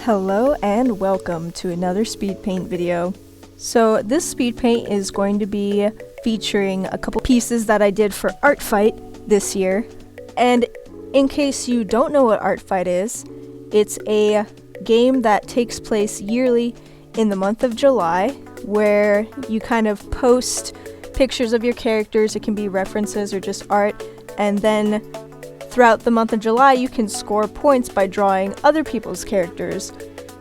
Hello and welcome to another SpeedPaint video. So this SpeedPaint is going to be featuring a couple pieces that I did for ARTFIGHT this year. And in case you don't know what ARTFIGHT is, it's a game that takes place yearly in the month of July, where you kind of post pictures of your characters. It can be references or just art, and then throughout the month of July you can score points by drawing other people's characters.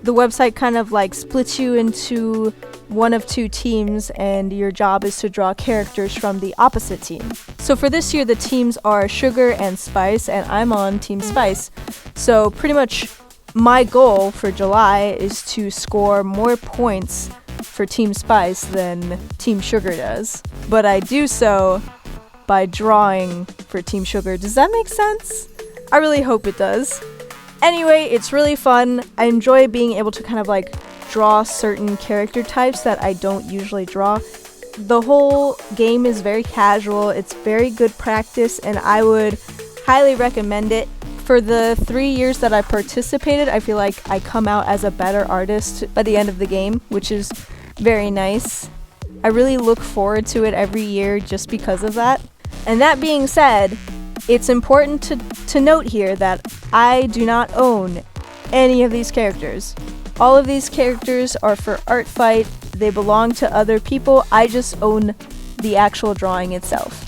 The website kind of like splits you into one of two teams, and your job is to draw characters from the opposite team. So for this year the teams are Sugar and Spice, and I'm on Team Spice. So pretty much my goal for July is to score more points for Team Spice than Team Sugar does. But I do so by drawing for Team Sugar. Does that make sense? I really hope it does. Anyway, it's really fun. I enjoy being able to kind of like draw certain character types that I don't usually draw. The whole game is very casual, it's very good practice, and I would highly recommend it. For the 3 years that I participated, I feel like I come out as a better artist by the end of the game, which is very nice. I really look forward to it every year just because of that. And that being said, it's important to note here that I do not own any of these characters. All of these characters are for ARTFIGHT. They belong to other people. I just own the actual drawing itself.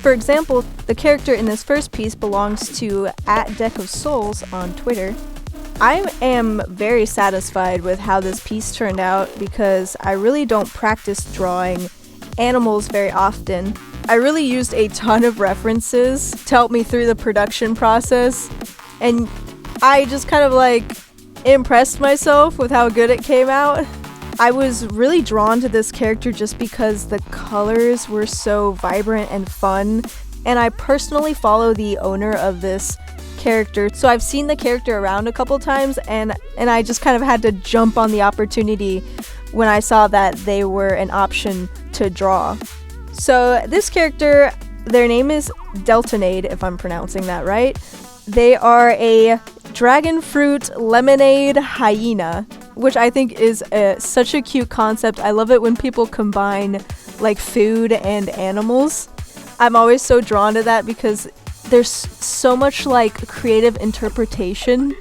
For example, the character in this first piece belongs to @DeckOfSouls on Twitter. I am very satisfied with how this piece turned out because I really don't practice drawing animals very often. I really used a ton of references to help me through the production process, and I just kind of like impressed myself with how good it came out. I was really drawn to this character just because the colors were so vibrant and fun, and I personally follow the owner of this character, so I've seen the character around a couple times, and I just kind of had to jump on the opportunity when I saw that they were an option to draw. So this character, their name is Deltonade, if I'm pronouncing that right. They are a dragon fruit lemonade hyena, which I think is such a cute concept. I love it when people combine like food and animals. I'm always so drawn to that because there's so much like creative interpretation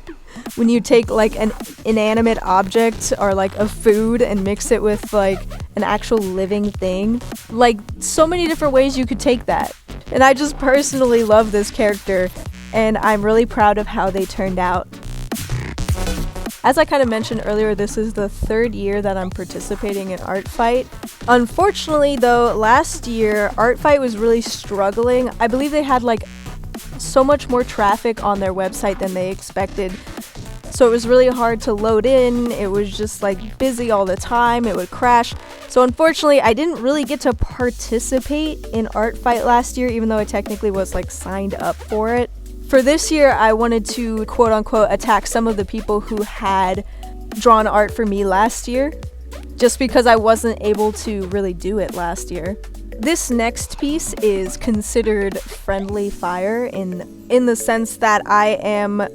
when you take like an inanimate object or like a food and mix it with like an actual living thing. Like so many different ways you could take that. And I just personally love this character, and I'm really proud of how they turned out. As I kind of mentioned earlier, this is the third year that I'm participating in ARTFIGHT. Unfortunately though, last year ARTFIGHT was really struggling. I believe they had like so much more traffic on their website than they expected. So it was really hard to load in. It was just like busy all the time. It would crash. So unfortunately, I didn't really get to participate in ARTFIGHT last year, even though I technically was like signed up for it. For this year, I wanted to quote unquote attack some of the people who had drawn art for me last year, just because I wasn't able to really do it last year. This next piece is considered friendly fire in the sense that I am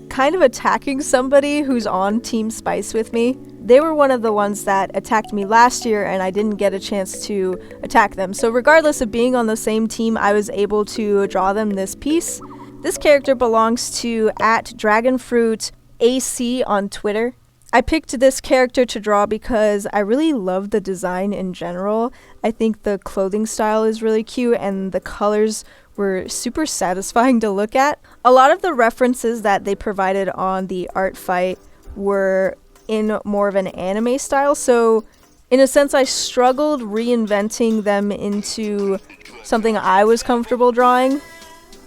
kind of attacking somebody who's on Team Spice with me. They were one of the ones that attacked me last year, and I didn't get a chance to attack them. So regardless of being on the same team, I was able to draw them this piece. This character belongs to @DragonFruitAC on Twitter. I picked this character to draw because I really love the design in general. I think the clothing style is really cute, and the colors were super satisfying to look at. A lot of the references that they provided on the ARTFIGHT were in more of an anime style, so in a sense I struggled reinventing them into something I was comfortable drawing.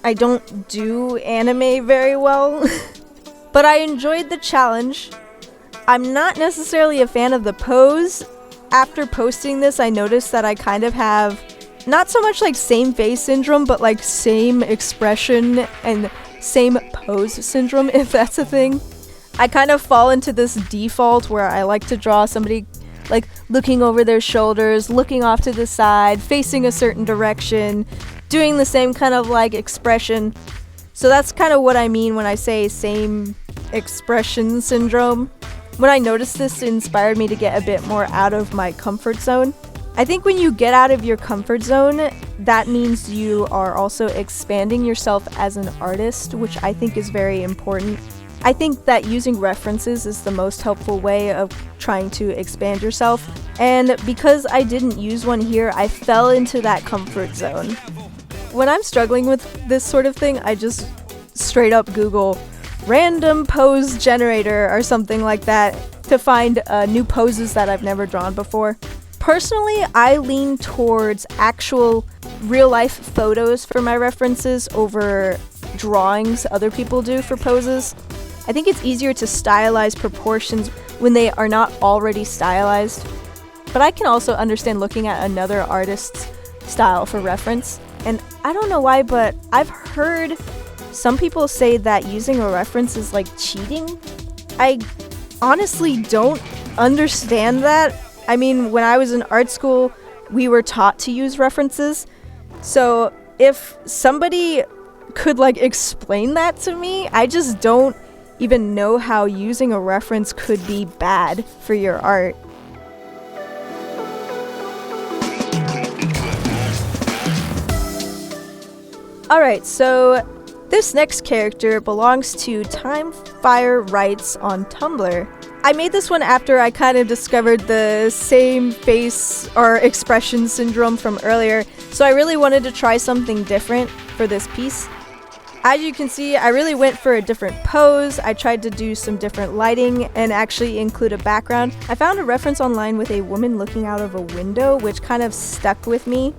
I don't do anime very well, but I enjoyed the challenge. I'm not necessarily a fan of the pose. After posting this, I noticed that I kind of have not so much like same face syndrome, but like same expression and same pose syndrome, if that's a thing. I kind of fall into this default where I like to draw somebody like looking over their shoulders, looking off to the side, facing a certain direction, doing the same kind of like expression. So that's kind of what I mean when I say same expression syndrome. When I noticed this, it inspired me to get a bit more out of my comfort zone. I think when you get out of your comfort zone, that means you are also expanding yourself as an artist, which I think is very important. I think that using references is the most helpful way of trying to expand yourself, and because I didn't use one here, I fell into that comfort zone. When I'm struggling with this sort of thing, I just straight up Google random pose generator or something like that to find new poses that I've never drawn before. Personally, I lean towards actual real-life photos for my references over drawings other people do for poses. I think it's easier to stylize proportions when they are not already stylized, but I can also understand looking at another artist's style for reference. And I don't know why, but I've heard some people say that using a reference is like cheating. I honestly don't understand that. I mean, when I was in art school, we were taught to use references. So if somebody could like explain that to me, I just don't even know how using a reference could be bad for your art. Alright, so this next character belongs to Time Fire Writes on Tumblr. I made this one after I kind of discovered the same face or expression syndrome from earlier, so I really wanted to try something different for this piece. As you can see, I really went for a different pose. I tried to do some different lighting and actually include a background. I found a reference online with a woman looking out of a window, which kind of stuck with me.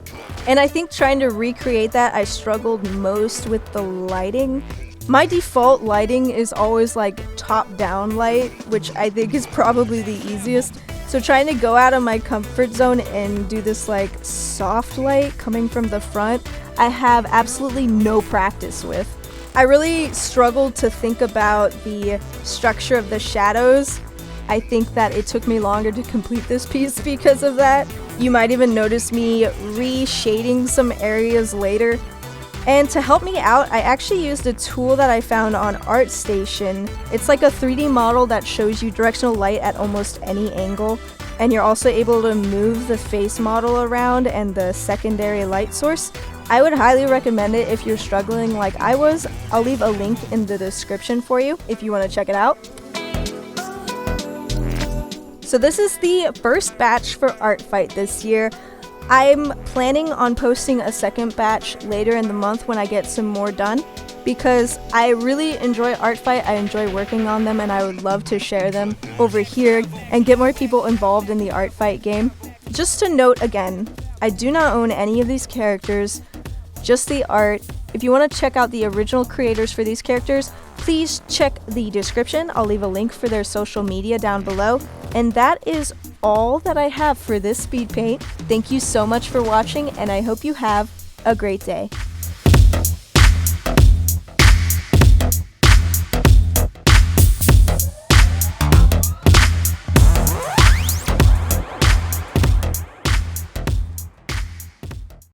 And I think trying to recreate that, I struggled most with the lighting. My default lighting is always like top-down light, which I think is probably the easiest. So trying to go out of my comfort zone and do this like soft light coming from the front, I have absolutely no practice with. I really struggled to think about the structure of the shadows. I think that it took me longer to complete this piece because of that. You might even notice me reshading some areas later. And to help me out, I actually used a tool that I found on ArtStation. It's like a 3D model that shows you directional light at almost any angle. And you're also able to move the face model around and the secondary light source. I would highly recommend it if you're struggling like I was. I'll leave a link in the description for you if you want to check it out. So this is the first batch for ARTFIGHT this year. I'm planning on posting a second batch later in the month when I get some more done, because I really enjoy ARTFIGHT, I enjoy working on them, and I would love to share them over here and get more people involved in the ARTFIGHT game. Just to note again, I do not own any of these characters, just the art. If you want to check out the original creators for these characters, please check the description. I'll leave a link for their social media down below. And that is all that I have for this speed paint. Thank you so much for watching, and I hope you have a great day.